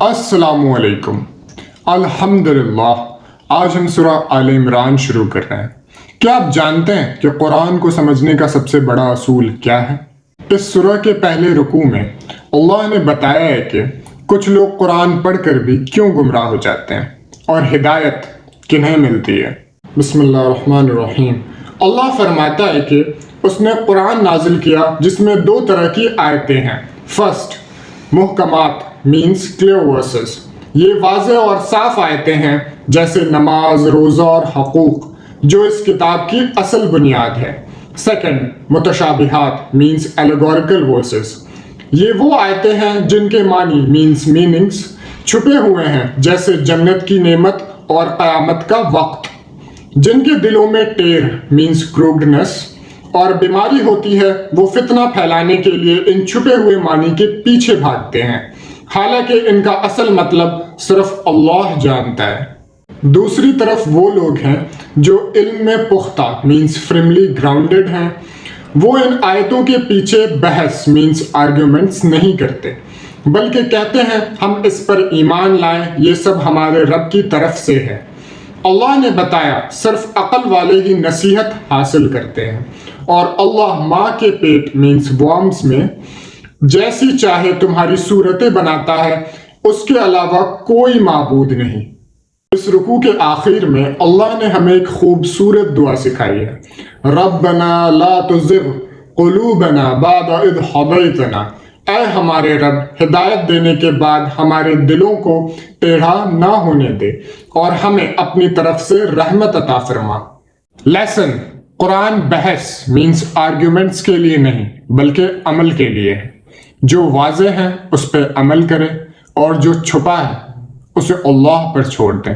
السلام علیکم۔ الحمدللہ آج ہم سورہ آل عمران شروع کر رہے ہیں۔ کیا آپ جانتے ہیں کہ قرآن کو سمجھنے کا سب سے بڑا اصول کیا ہے؟ اس سورہ کے پہلے رکوع میں اللہ نے بتایا ہے کہ کچھ لوگ قرآن پڑھ کر بھی کیوں گمراہ ہو جاتے ہیں اور ہدایت کنہیں ملتی ہے۔ بسم اللہ الرحمن الرحیم۔ اللہ فرماتا ہے کہ اس نے قرآن نازل کیا جس میں دو طرح کی آیتیں ہیں۔ فرسٹ، محکمات مینس کلیئر ورسز، یہ واضح اور صاف آیتیں ہیں جیسے نماز، روزہ اور حقوق جو اس کتاب کی اصل بنیاد ہے۔ سیکنڈ، متشابہات مینس ایلیگوریکل ورسز، یہ وہ آیتیں ہیں جن کے معنی مینس میننگز چھپے ہوئے ہیں جیسے جنت کی نعمت اور قیامت کا وقت۔ جن کے دلوں میں ٹیر مینس کروگڈنس اور بیماری ہوتی ہے وہ فتنہ پھیلانے کے لیے ان چھپے ہوئے معنی کے پیچھے بھاگتے ہیں، حالانکہ ان کا اصل مطلب صرف اللہ جانتا ہے۔ دوسری طرف وہ لوگ ہیں جو علم میں پختہ مینس فرملی گراؤنڈڈ ہیں، وہ ان آیتوں کے پیچھے بحث مینس آرگیومنٹس نہیں کرتے بلکہ کہتے ہیں ہم اس پر ایمان لائیں، یہ سب ہمارے رب کی طرف سے ہے۔ اللہ نے بتایا صرف عقل والے ہی نصیحت حاصل کرتے ہیں، اور اللہ ماں کے پیٹ مینس وارمز میں جیسی چاہے تمہاری صورتیں بناتا ہے، اس کے علاوہ کوئی معبود نہیں۔ اس رکوع کے آخر میں اللہ نے ہمیں ایک خوبصورت دعا سکھائی ہے، ربنا لا تزغ قلوبنا بعد اذ ہدیتنا، اے ہمارے رب ہدایت دینے کے بعد ہمارے دلوں کو ٹیڑھا نہ ہونے دے اور ہمیں اپنی طرف سے رحمت عطا فرما۔ لیسن، قرآن بحث مینس آرگیومنٹس کے لیے نہیں بلکہ عمل کے لیے ہے۔ جو واضح ہے اس پہ عمل کریں اور جو چھپا ہے اسے اللہ پر چھوڑ دیں۔